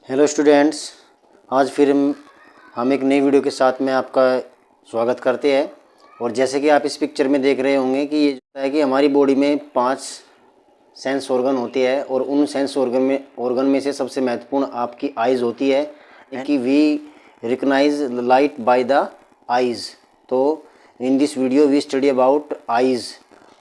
Hello students, आज फिर हम एक नई वीडियो के साथ में आपका स्वागत करते हैं। और जैसे कि आप इस पिक्चर में देख रहे होंगे कि ये जो है कि हमारी बॉडी में 5 सेंस ऑर्गन होती है और उन सेंस ऑर्गन में से सबसे महत्वपूर्ण आपकी आइज़ होती है कि we recognise light by the eyes. तो in this video we study about eyes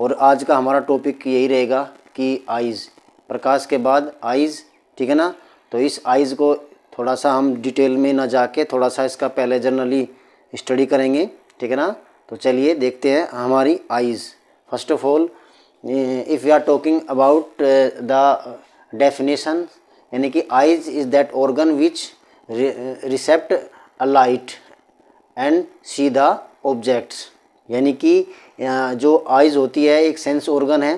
और आज का हमारा टॉपिक यही रहेगा कि आइज़, प्रकाश के बाद आइज़, ठीक है ना। तो इस आइज़ को थोड़ा सा हम डिटेल में ना जाके थोड़ा सा इसका पहले जनरली स्टडी करेंगे, ठीक है ना। तो चलिए देखते हैं हमारी eyes. First of all, if we are talking about the definition, यानी कि eyes is that organ which receipt a light and see the objects. यानी कि जो आइज़ होती है एक सेंस ऑर्गन है,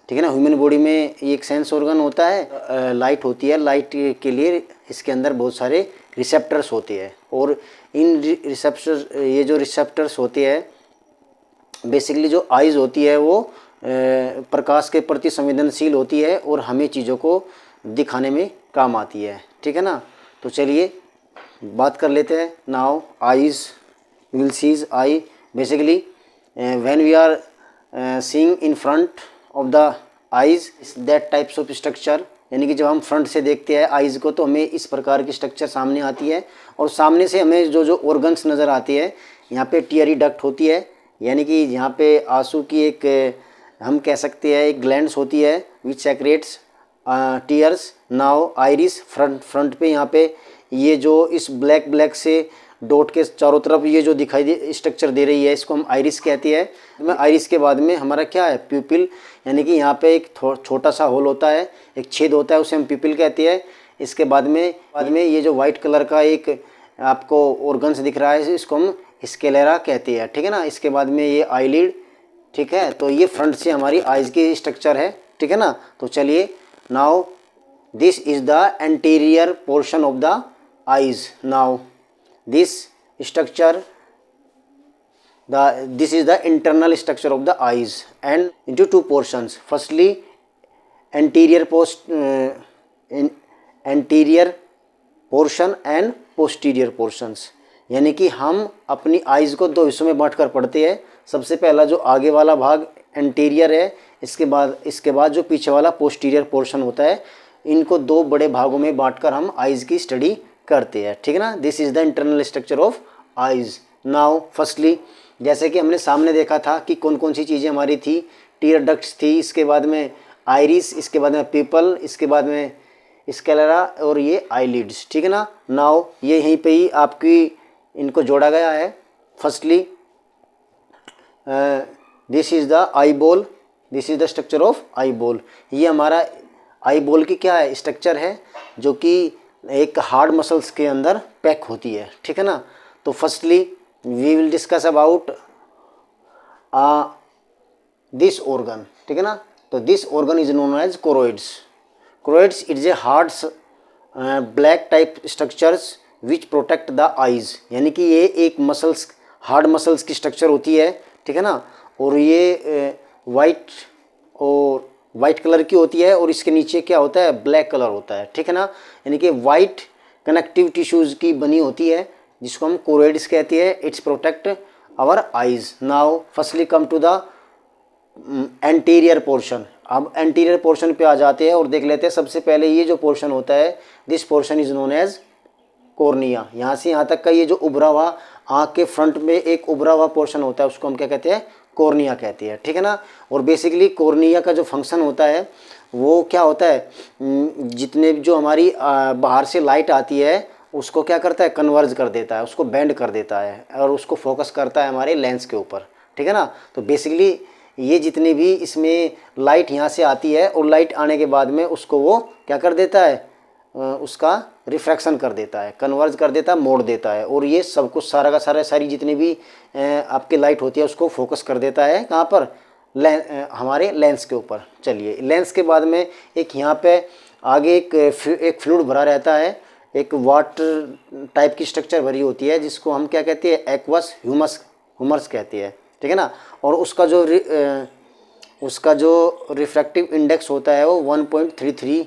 ठीक है ना। ह्यूमन बॉडी में एक सेंस ऑर्गन होता है, लाइट होती है। लाइट के लिए इसके अंदर बहुत सारे रिसेप्टर्स होते हैं और इन ये जो रिसेप्टर्स होते हैं, बेसिकली जो आइज़ होती है वो प्रकाश के प्रति संवेदनशील होती है और हमें चीज़ों को दिखाने में काम आती है, ठीक है ना। तो चलिए बात कर लेते हैं। Now eyes, will sees eye, basically when we are seeing in front of the eyes that types of structure, यानी कि जब हम फ्रंट से देखते हैं आइज़ को तो हमें इस प्रकार की स्ट्रक्चर सामने आती है। और सामने से हमें जो ऑर्गन्स नज़र आते हैं, यहाँ पे टीयरी डक्ट होती है, यानी कि यहाँ पे आंसू की एक हम कह सकते हैं एक ग्लैंड्स होती है which secretes tears. Now iris, front पे यहाँ पे ये जो इस ब्लैक से डॉट के चारों तरफ ये जो दिखाई दे स्ट्रक्चर दे रही है, इसको हम आइरिस कहती है। आइरिस के बाद में हमारा क्या है, प्यूपिल, यानी कि यहाँ पे एक छोटा सा होल होता है, एक छेद होता है, उसे हम प्यूपिल कहते हैं। इसके बाद में ये जो वाइट कलर का एक आपको ऑर्गन्स दिख रहा है, इसको हम स्क्लेरा कहते हैं, ठीक है ना। इसके बाद में ये आईलिड, ठीक है। तो ये फ्रंट से हमारी आइज़ की स्ट्रक्चर है, ठीक है ना। तो चलिए, now this is the anterior portion of the eyes. Now this is the internal structure of the eyes and into two portions. Firstly, anterior portion and posterior portions, यानी कि हम अपनी आइज़ को दो हिस्सों में बांट कर पढ़ते हैं। सबसे पहला जो आगे वाला भाग एंटीरियर है, इसके बाद जो पीछे वाला पोस्टीरियर पोर्शन होता है, इनको दो बड़े भागों में बांटकर हम आइज़ की स्टडी करते हैं, ठीक है ना। This is the internal structure of eyes. Now firstly, जैसे कि हमने सामने देखा था कि कौन कौन सी चीज़ें हमारी थी, टीयर डक्ट्स थी, इसके बाद में आइरिस, इसके बाद में पीपल, इसके बाद में स्क्लेरा और ये आईलिड्स, ठीक है ना। नाउ ये यहीं पे ही आपकी इनको जोड़ा गया है। Firstly this is the eye ball, this is the structure of eye ball. ये हमारा आई बॉल की क्या है, स्ट्रक्चर है, जो कि एक हार्ड मसल्स के अंदर पैक होती है, ठीक है ना। तो firstly we will discuss about this organ, ठीक है ना। तो this organ is known as choroids. Choroids is a hard black type structures which protect the eyes, यानी कि ये एक हार्ड मसल्स की स्ट्रक्चर होती है, ठीक है ना। और ये वाइट कलर की होती है और इसके नीचे क्या होता है, ब्लैक कलर होता है, ठीक है ना। यानी कि वाइट कनेक्टिव टिश्यूज़ की बनी होती है, जिसको हम कोरोइड्स कहते हैं। Its protect our eyes. Now firstly come to the anterior portion. अब एंटीरियर पोर्शन पे आ जाते हैं और देख लेते हैं। सबसे पहले ये जो पोर्शन होता है, this portion is known as cornea. यहाँ से यहाँ तक का ये जो उभरा हुआ आँख के फ्रंट में एक उभरा हुआ पोर्शन होता है, उसको हम क्या कहते हैं, कॉर्निया कहते हैं, ठीक है ना। और बेसिकली कॉर्निया का जो फंक्शन होता है वो क्या होता है, जितने जो हमारी बाहर से लाइट आती है उसको क्या करता है, कन्वर्ज कर देता है, उसको बेंड कर देता है और उसको फोकस करता है हमारे लेंस के ऊपर, ठीक है ना। तो बेसिकली ये जितनी भी इसमें लाइट यहाँ से आती है और लाइट आने के बाद में उसको वो क्या कर देता है, उसका रिफ्रैक्शन कर देता है, कन्वर्ज कर देता है, मोड़ देता है। और ये सब कुछ सारा का सारा सारी जितनी भी आपकी लाइट होती है उसको फोकस कर देता है कहाँ पर, हमारे लेंस के ऊपर। चलिए, लेंस के बाद में एक यहाँ पे आगे एक फ्लूइड भरा रहता है, एक वाटर टाइप की स्ट्रक्चर भरी होती है, जिसको हम क्या कहते हैं, एक्वस ह्यूमर्स कहते हैं, ठीक है ना। और उसका जो रिफ्रैक्टिव इंडेक्स होता है वो 1.33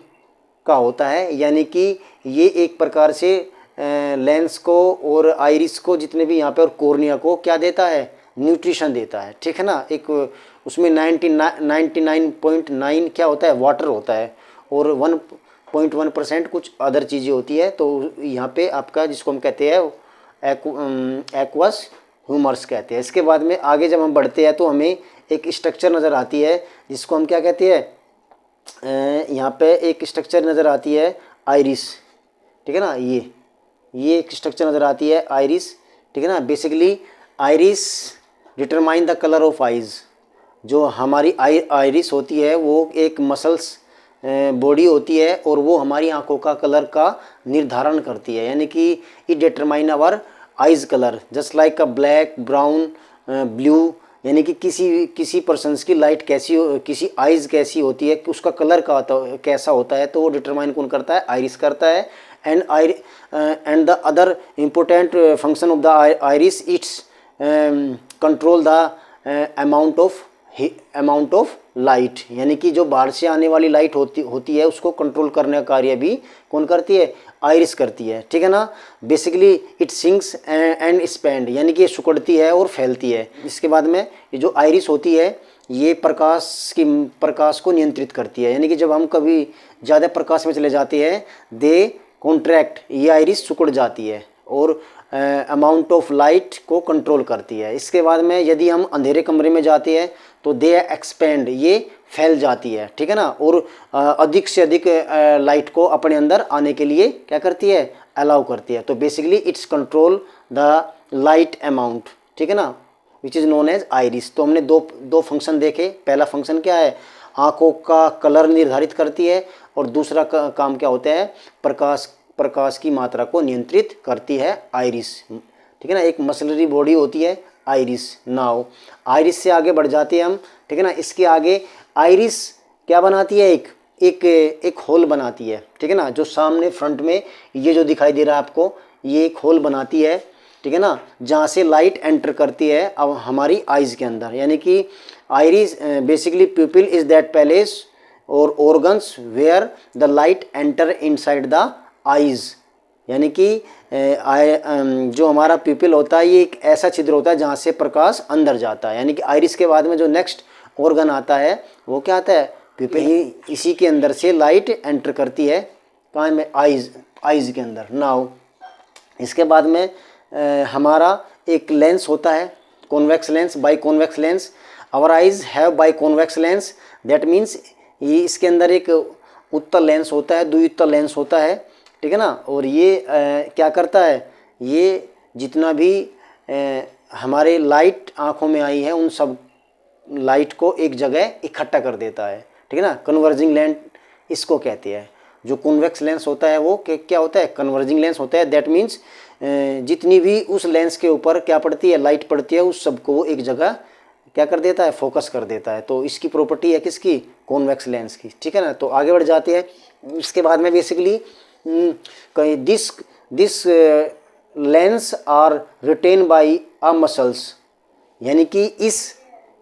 का होता है, यानी कि ये एक प्रकार से लेंस को और आइरिस को, जितने भी यहाँ पे, और कॉर्निया को क्या देता है, न्यूट्रिशन देता है, ठीक है ना। एक उसमें 99.9 क्या होता है, वाटर होता है, और 1.1% कुछ अदर चीज़ें होती है। तो यहाँ पे आपका जिसको हम कहते हैं एक्वस ह्यूमर्स कहते हैं। इसके बाद में आगे जब हम बढ़ते हैं तो हमें एक स्ट्रक्चर नज़र आती है जिसको हम क्या कहते हैं, यहाँ पे एक स्ट्रक्चर नज़र आती है आइरिस, ठीक है ना। ये एक स्ट्रक्चर नज़र आती है आइरिस, ठीक है ना। Basically iris determine the colour of eyes. जो हमारी आइरिस होती है वो एक मसल्स बॉडी होती है और वो हमारी आंखों का कलर का निर्धारण करती है, यानी कि it determine our eyes colour just like a black, brown, blue, यानी कि किसी पर्सन्स की लाइट कैसी किसी आइज़ कैसी होती है, उसका कलर कैसा होता है, तो वो डिटरमाइन कौन करता है, आइरिस करता है। And the other important function of the iris, it's control the amount of light, यानी कि जो बाहर से आने वाली लाइट होती है उसको कंट्रोल करने का कार्य भी कौन करती है, आइरिस करती है, ठीक है ना। Basically it sinks and spend, यानी कि ये सिकुड़ती है और फैलती है। इसके बाद में ये जो आइरिस होती है ये प्रकाश को नियंत्रित करती है, यानी कि जब हम कभी ज़्यादा प्रकाश में चले जाते हैं दे कॉन्ट्रैक्ट, ये आइरिस सिकुड़ जाती है और अमाउंट ऑफ लाइट को कंट्रोल करती है। इसके बाद में यदि हम अंधेरे कमरे में जाते हैं तो दे एक्सपेंड, ये फैल जाती है, ठीक है ना, और अधिक से अधिक लाइट को अपने अंदर आने के लिए क्या करती है, अलाउ करती है। तो basically its control the light amount, ठीक है ना, which is known as iris. तो हमने दो फंक्शन देखे। पहला फंक्शन क्या है, आँखों का कलर निर्धारित करती है, और दूसरा काम क्या होता है, प्रकाश की मात्रा को नियंत्रित करती है आइरिस, ठीक है ना। एक मसलरी बॉडी होती है आइरिस। नाउ आइरिस से आगे बढ़ जाते हैं हम, ठीक है ना। इसके आगे आइरिस क्या बनाती है, एक होल बनाती है, ठीक है ना। जो सामने फ्रंट में ये जो दिखाई दे रहा है आपको, ये एक होल बनाती है, ठीक है ना, जहाँ से लाइट एंटर करती है अब हमारी आइज़ के अंदर। यानी कि iris basically pupil is that place और organs where the light enter inside the eyes, यानी कि जो हमारा प्यूपिल होता है ये एक ऐसा छिद्र होता है जहाँ से प्रकाश अंदर जाता है। यानी कि आइरिस के बाद में जो नेक्स्ट ऑर्गन आता है वो क्या आता है, प्यूपिल ही, इसी के अंदर से लाइट एंटर करती है, कहाँ में, आइज़ के अंदर। नाउ इसके बाद में हमारा एक लेंस होता है convex lens, bi convex lens. Our eyes have bi convex lens, that means ये इसके अंदर एक उत्तल लेंस होता है, द्विउत्तल लेंस होता है, ठीक है ना। और ये क्या करता है, ये जितना भी हमारे लाइट आँखों में आई है उन सब लाइट को एक जगह इकट्ठा कर देता है, ठीक है ना। कन्वर्जिंग लेंस इसको कहते हैं। जो कॉन्वेक्स लेंस होता है वो क्या होता है, कन्वर्जिंग लेंस होता है। दैट मीन्स जितनी भी उस लेंस के ऊपर क्या पड़ती है, लाइट पड़ती है, उस सब को वो एक जगह क्या कर देता है, फोकस कर देता है। तो इसकी प्रॉपर्टी है किसकी, कॉन्वेक्स लेंस की, ठीक है ना। तो आगे बढ़ जाते हैं। इसके बाद में बेसिकली कहीं this lens are retain by a muscles, यानी कि इस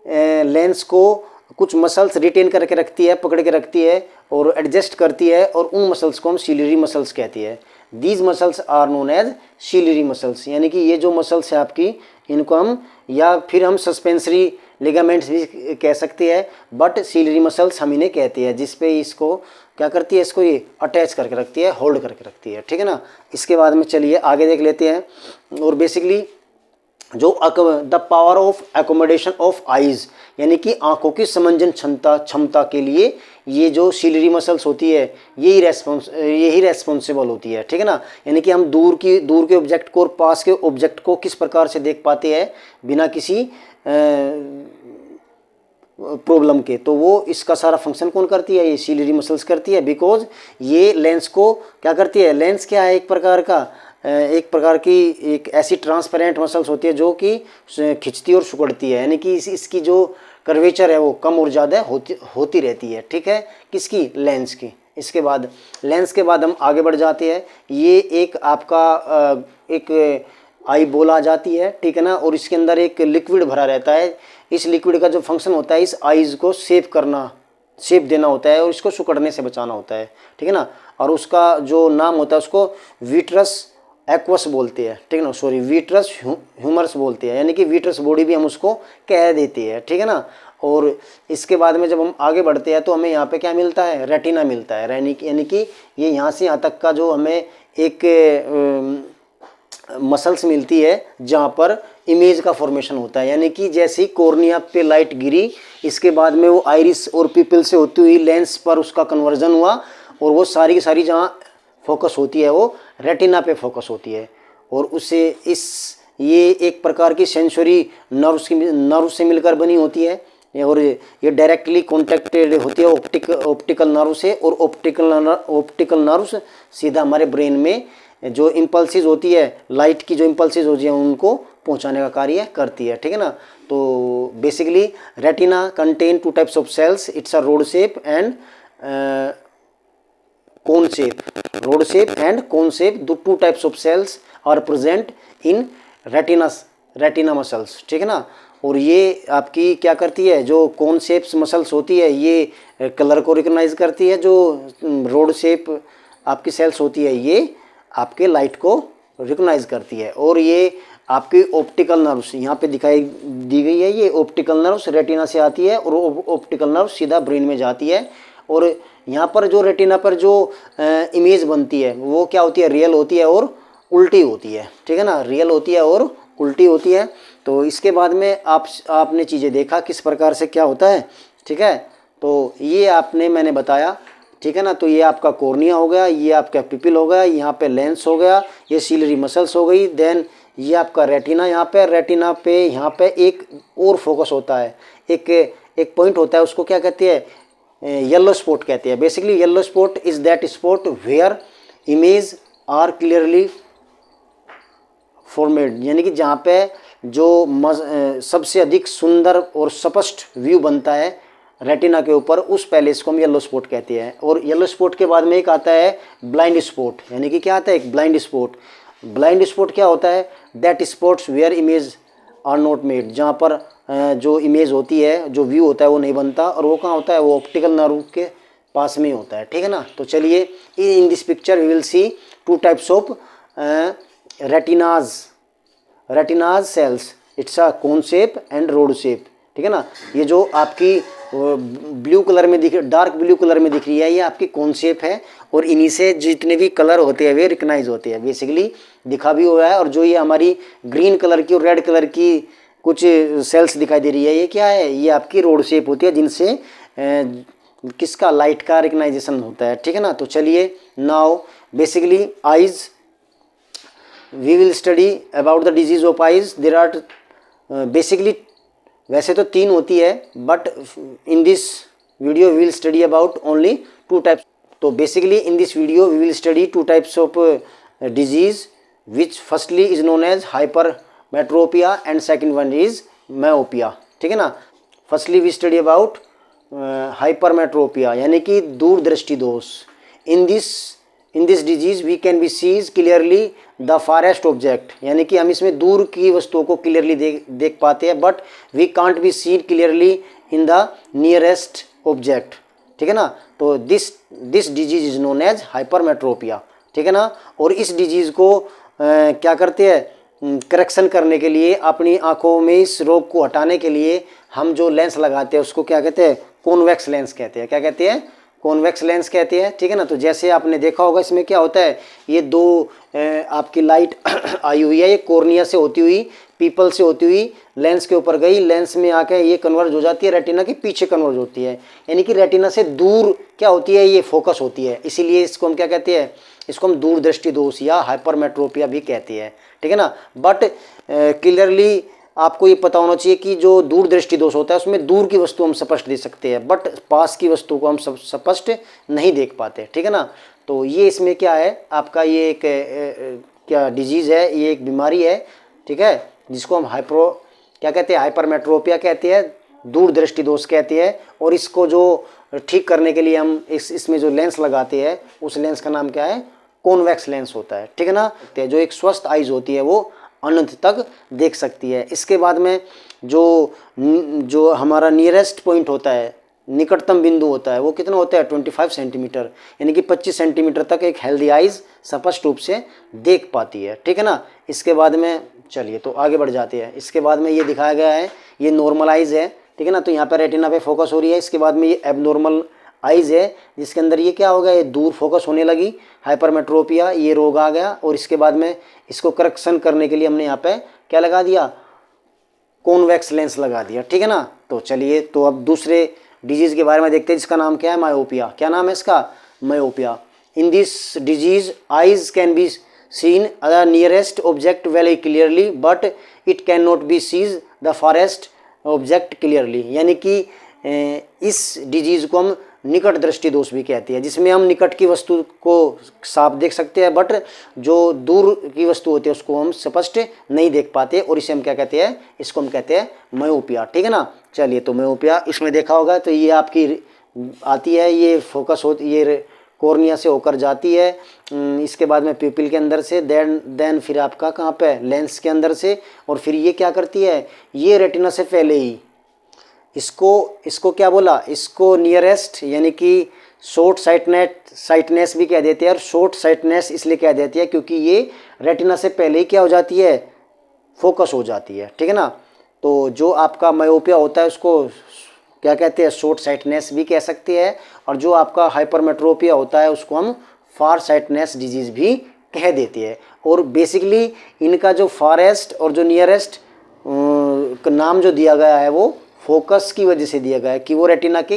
लेंस को कुछ मसल्स रिटेन करके रखती है, पकड़ के रखती है और एडजस्ट करती है, और उन मसल्स को हम सिलियरी मसल्स कहती है। These muscles are known as ciliary muscles, यानी कि ये जो मसल्स है आपकी, इनको हम या फिर हम सस्पेंसरी लिगामेंट्स भी कह सकते हैं, बट सिलियरी मसल्स हम इन्हें कहते हैं, जिसपे इसको क्या करती है, इसको ये अटैच करके रखती है, होल्ड करके रखती है, ठीक है ना। इसके बाद में चलिए आगे देख लेते हैं। और बेसिकली जो the power of accommodation of eyes, यानी कि आंखों की समंजन क्षमता के लिए ये जो सिलियरी मसल्स होती है यही रेस्पॉन्सिबल होती है, ठीक है ना। यानी कि हम दूर के ऑब्जेक्ट को और पास के ऑब्जेक्ट को किस प्रकार से देख पाते हैं बिना किसी प्रॉब्लम के, तो वो इसका सारा फंक्शन कौन करती है, ये सिलियरी मसल्स करती है। बिकॉज ये लेंस को क्या करती है, लेंस क्या है, एक प्रकार की एक ऐसी ट्रांसपेरेंट मसल्स होती है जो कि खिंचती और सिकुड़ती है, यानी कि इसकी जो कर्वेचर है वो कम और ज़्यादा होती रहती है, ठीक है, किसकी, लेंस की। इसके बाद लेंस के बाद हम आगे बढ़ जाते हैं। ये एक आपका एक आई बॉल आ जाती है, ठीक है ना, और इसके अंदर एक लिक्विड भरा रहता है। इस लिक्विड का जो फंक्शन होता है इस आइज़ को सेव करना, शेप देना होता है और इसको सिकुड़ने से बचाना होता है, ठीक है ना। और उसका जो नाम होता है उसको विट्रस एक्वस बोलते हैं, ठीक है ना, सॉरी विट्रस ह्यूमरस बोलते हैं, यानी कि विट्रस बॉडी भी हम उसको कह देते हैं, ठीक है ना। और इसके बाद में जब हम आगे बढ़ते हैं तो हमें यहाँ पे क्या मिलता है, रेटिना मिलता है, यानी कि ये यहाँ से यहाँ तक का जो हमें एक मसल्स मिलती है जहाँ पर इमेज का फॉर्मेशन होता है, यानी कि जैसे ही कॉर्निया पे लाइट गिरी इसके बाद में वो आइरिस और पिपल से होती हुई लेंस पर उसका कन्वर्जन हुआ और वो सारी की सारी जहाँ फोकस होती है वो रेटिना पे फोकस होती है। और उससे ये एक प्रकार की सेंसरी नर्व से मिलकर बनी होती है और ये डायरेक्टली कॉन्टेक्टेड होती है ऑप्टिकल नर्व से, और ऑप्टिकल नर्व्स सीधा हमारे ब्रेन में जो इम्पल्सिस होती है, लाइट की जो इम्पल्सिस होती है उनको पहुंचाने का कार्य करती है, ठीक है ना। तो basically retina contain 2 types of cells, it's a rod shape and cone shape. Rod shape and cone shape, the 2 types of cells are present in retina muscles, ठीक है ना। और ये आपकी क्या करती है, जो कोन शेप्स मसल्स होती है ये कलर को रिकॉग्नाइज करती है, जो रोड शेप आपकी सेल्स होती है ये आपके लाइट को रिकॉग्नाइज करती है। और ये आपकी ऑप्टिकल नर्व्स यहाँ पे दिखाई दी गई है, ये ऑप्टिकल नर्व्स रेटिना से आती है और ऑप्टिकल नर्व सीधा ब्रेन में जाती है। और यहाँ पर जो रेटिना पर जो इमेज बनती है वो क्या होती है, रियल होती है और उल्टी होती है, ठीक है ना, रियल होती है और उल्टी होती है। तो इसके बाद में आपने चीज़ें देखा किस प्रकार से क्या होता है, ठीक है। तो ये मैंने बताया, ठीक है ना। तो ये आपका कॉर्निया हो गया, ये आपका पिपिल हो गया, यहाँ पे लेंस हो गया, ये सीलरी मसल्स हो गई, देन ये आपका रेटिना, रेटिना पे यहाँ पे एक और फोकस होता है, एक पॉइंट होता है, उसको क्या कहते हैं, येलो स्पॉट कहते हैं। Basically yellow spot is that spot where image are clearly formed, यानी कि जहाँ पे जो सबसे अधिक सुंदर और स्पष्ट व्यू बनता है रेटिना के ऊपर, उस पैलेस को हम येलो स्पॉट कहते हैं। और येलो स्पॉट के बाद में एक आता है ब्लाइंड स्पॉट, यानी कि क्या आता है, एक ब्लाइंड स्पॉट। ब्लाइंड स्पॉट क्या होता है, that spots where image are not made, जहाँ पर जो इमेज होती है, जो व्यू होता है वो नहीं बनता, और वो कहाँ होता है, वो ऑप्टिकल नर्व के पास में ही होता है, ठीक है ना। तो चलिए in this picture we will see 2 types of retinas cells, it's a cone shape and rod shape, ठीक है ना। ये जो आपकी ब्लू कलर में डार्क ब्लू कलर में दिख रही है ये आपकी कोन शेप है, और इन्हीं से जितने भी कलर होते हैं वे रिकग्नाइज होते हैं, बेसिकली दिखा भी हुआ है। और जो ये हमारी ग्रीन कलर की और रेड कलर की कुछ सेल्स दिखाई दे रही है, ये क्या है, ये आपकी रोड शेप होती है, जिनसे किसका, लाइट का रिकग्नाइजेशन होता है, ठीक है ना। तो चलिए now basically eyes we will study about the disease of eyes. There are basically वैसे तो 3 होती है, but in this video we will study about only 2 types. तो basically in this video we will study 2 types of disease, which firstly is known as hypermetropia and second one is myopia, ठीक है ना। Firstly we study about hypermetropia, यानी कि दूरदृष्टि दोष। इन this disease we can be sees clearly the farest object, यानी कि हम इसमें दूर की वस्तुओं को क्लियरली देख पाते हैं, but we can't be seen clearly in the nearest object, ठीक है ना। तो this disease is known as hypermetropia, ठीक है ना। और इस डिजीज़ को क्या करते हैं, करेक्शन करने के लिए, अपनी आंखों में इस रोग को हटाने के लिए हम जो लेंस लगाते हैं उसको क्या कहते हैं, कॉन्वेक्स लेंस कहते हैं। क्या कहते हैं, कॉन्वेक्स लेंस कहते हैं, ठीक है ना। तो जैसे आपने देखा होगा इसमें क्या होता है, ये 2 आपकी लाइट आई हुई है, ये कॉर्निया से होती हुई, पीपल से होती हुई लेंस के ऊपर गई, लेंस में आके ये कन्वर्ज हो जाती है, रेटिना के पीछे कन्वर्ज होती है, यानी कि रेटिना से दूर क्या होती है, ये फोकस होती है। इसीलिए इसको हम क्या कहते हैं, इसको हम दूरदृष्टि दोष या हाइपरमेट्रोपिया भी कहते हैं, ठीक है ना। बट क्लियरली आपको ये पता होना चाहिए कि जो दूरदृष्टि दोष होता है उसमें दूर की वस्तु हम स्पष्ट देख सकते हैं, बट पास की वस्तु को हम स्पष्ट नहीं देख पाते, ठीक है ना। तो ये इसमें क्या है, आपका ये एक क्या डिजीज़ है, ये एक बीमारी है, ठीक है, जिसको हम क्या कहते हैं, हाइपरमेट्रोपिया कहते हैं, दूरदृष्टि दोष कहते हैं। और इसको जो ठीक करने के लिए हम इसमें जो लेंस लगाते हैं उस लेंस का नाम क्या है, कॉन्वेक्स लेंस होता है, ठीक है ना। जो एक स्वस्थ आइज होती है वो अनंत तक देख सकती है। इसके बाद में जो हमारा नियरेस्ट पॉइंट होता है, निकटतम बिंदु होता है वो कितना होता है 25 सेंटीमीटर, यानी कि 25 सेंटीमीटर तक एक हेल्दी आइज स्पष्ट रूप से देख पाती है। ठीक है ना। इसके बाद में चलिए तो आगे बढ़ जाते हैं। इसके बाद में ये दिखाया गया है, ये नॉर्मल आइज है। ठीक है ना। तो यहाँ पर रेटिना पे फोकस हो रही है। इसके बाद में ये एबनॉर्मल आइज है जिसके अंदर ये क्या हो गया, ये दूर फोकस होने लगी, हाइपरमेट्रोपिया, ये रोग आ गया। और इसके बाद में इसको करेक्शन करने के लिए हमने यहाँ पे क्या लगा दिया, कॉन्वेक्स लेंस लगा दिया। ठीक है ना। तो चलिए तो अब दूसरे डिजीज़ के बारे में देखते हैं जिसका नाम क्या है, मायोपिया। क्या नाम है इसका, myopia. In this disease eyes can be seen the nearest object very clearly but it can not be sees the farest object clearly, यानी कि इस डिजीज़ को हम निकट दृष्टि दोष भी कहते हैं, जिसमें हम निकट की वस्तु को साफ देख सकते हैं बट जो दूर की वस्तु होती है उसको हम स्पष्ट नहीं देख पाते, और इसे हम क्या कहते हैं, इसको हम कहते हैं मायोपिया। ठीक है ना। चलिए तो मायोपिया इसमें देखा होगा तो ये आपकी आती है, ये फोकस होती, ये कॉर्निया से होकर जाती है, इसके बाद में प्यूपिल के अंदर से, देन फिर आपका कहाँ पे, लेंस के अंदर से, और फिर ये क्या करती है, ये रेटिना से पहले ही इसको क्या बोला, इसको नियरेस्ट यानी कि शॉर्ट साइटनेस भी कह देते हैं। और शॉर्ट साइटनेस इसलिए कह देती है क्योंकि ये रेटिना से पहले ही क्या हो जाती है, फोकस हो जाती है। ठीक है ना। तो जो आपका मायोपिया होता है उसको क्या कहते हैं, शॉर्ट साइटनेस भी कह सकते हैं, और जो आपका हाइपरमेट्रोपिया होता है उसको हम फार साइटनेस डिजीज़ भी कह देते हैं। और बेसिकली इनका जो फारेस्ट और जो नियरेस्ट नाम जो दिया गया है वो फोकस की वजह से दिया गया है कि वो रेटिना के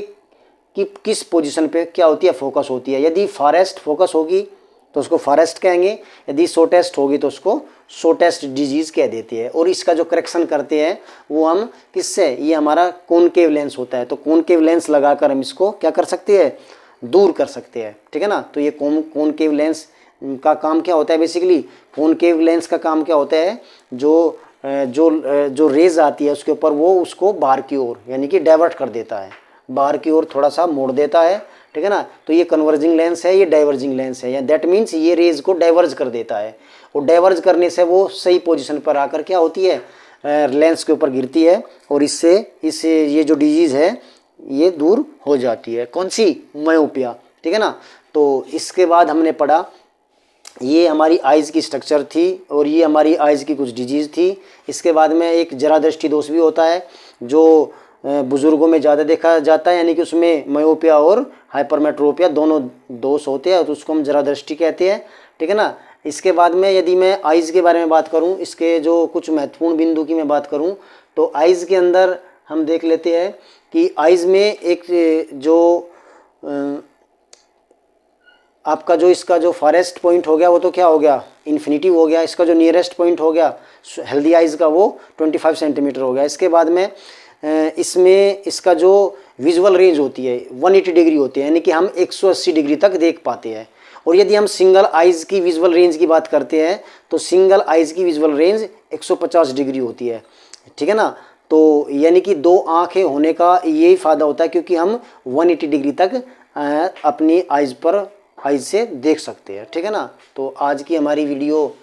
कि किस पोजीशन पे क्या होती है, फोकस होती है। यदि फारेस्ट फोकस होगी तो उसको फारेस्ट कहेंगे, यदि शॉर्टेस्ट होगी तो उसको शॉर्टेस्ट डिजीज़ कह देती है। और इसका जो करेक्शन करते हैं वो हम किससे, ये हमारा कॉनकेव लेंस होता है, तो कॉनकेव लेंस लगाकर हम इसको क्या कर सकते हैं, दूर कर सकते हैं। ठीक है ना। तो ये कॉनकेव लेंस का काम क्या होता है, बेसिकली कॉनकेव लेंस का काम क्या होता है, जो रेज आती है उसके ऊपर वो उसको बाहर की ओर यानी कि डाइवर्ट कर देता है, बाहर की ओर थोड़ा सा मोड़ देता है। ठीक है ना। तो ये कन्वर्जिंग लेंस है, ये डाइवर्जिंग लेंस है, या दैट मीन्स ये रेज को डाइवर्ज कर देता है, और डाइवर्ज करने से वो सही पोजीशन पर आकर क्या होती है, लेंस के ऊपर गिरती है, और इससे ये जो डिजीज़ है ये दूर हो जाती है। कौन सी, मायोपिया। ठीक है ना। तो इसके बाद हमने पढ़ा, ये हमारी आइज़ की स्ट्रक्चर थी और ये हमारी आइज़ की कुछ डिजीज़ थी। इसके बाद में एक जरा दृष्टि दोष भी होता है जो बुज़ुर्गों में ज़्यादा देखा जाता है, यानी कि उसमें मायोपिया और हाइपरमेट्रोपिया दोनों दोष होते हैं, तो उसको हम जरा दृष्टि कहते हैं। ठीक है ना। इसके बाद में यदि मैं आइज़ के बारे में बात करूं, इसके जो कुछ महत्वपूर्ण बिंदु की मैं बात करूं, तो आइज़ के अंदर हम देख लेते हैं कि आइज़ में एक जो आपका जो इसका जो फारेस्ट पॉइंट हो गया वो तो क्या हो गया, इन्फिनिटिव हो गया। इसका जो नियरेस्ट पॉइंट हो गया हेल्दी आइज़ का वो 25 सेंटीमीटर हो गया। इसके बाद में इसमें इसका जो विजुअल रेंज होती है 180 डिग्री होती है, यानी कि हम 180 डिग्री तक देख पाते हैं। और यदि हम सिंगल आइज़ की विजुअल रेंज की बात करते हैं तो सिंगल आइज़ की विजुअल रेंज 150 डिग्री होती है। ठीक है ना। तो यानी कि दो आँखें होने का यही फ़ायदा होता है क्योंकि हम 180 डिग्री तक अपनी आइज़ से देख सकते हैं। ठीक है ना। तो आज की हमारी वीडियो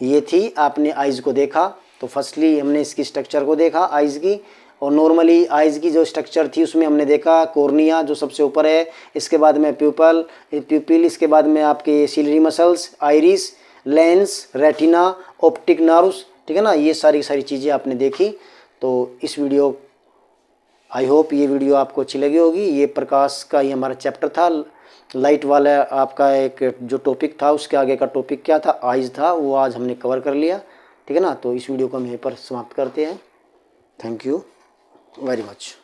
ये थी, आपने आइज़ को देखा। तो फर्स्टली हमने इसकी स्ट्रक्चर को देखा आइज़ की, और नॉर्मली आइज़ की जो स्ट्रक्चर थी उसमें हमने देखा कॉर्निया जो सबसे ऊपर है, इसके बाद में प्यूपिल, इसके बाद में आपके ciliary muscles, iris, lens, retina, optic nerves. ठीक है ना। ये सारी चीज़ें आपने देखी। तो इस वीडियो, आई होप ये वीडियो आपको अच्छी लगी होगी। ये प्रकाश का ही हमारा चैप्टर था, लाइट वाला आपका एक जो टॉपिक था उसके आगे का टॉपिक क्या था, आइज़ था, वो आज हमने कवर कर लिया। ठीक है ना। तो इस वीडियो को हम यहीं पर समाप्त करते हैं। Thank you very much.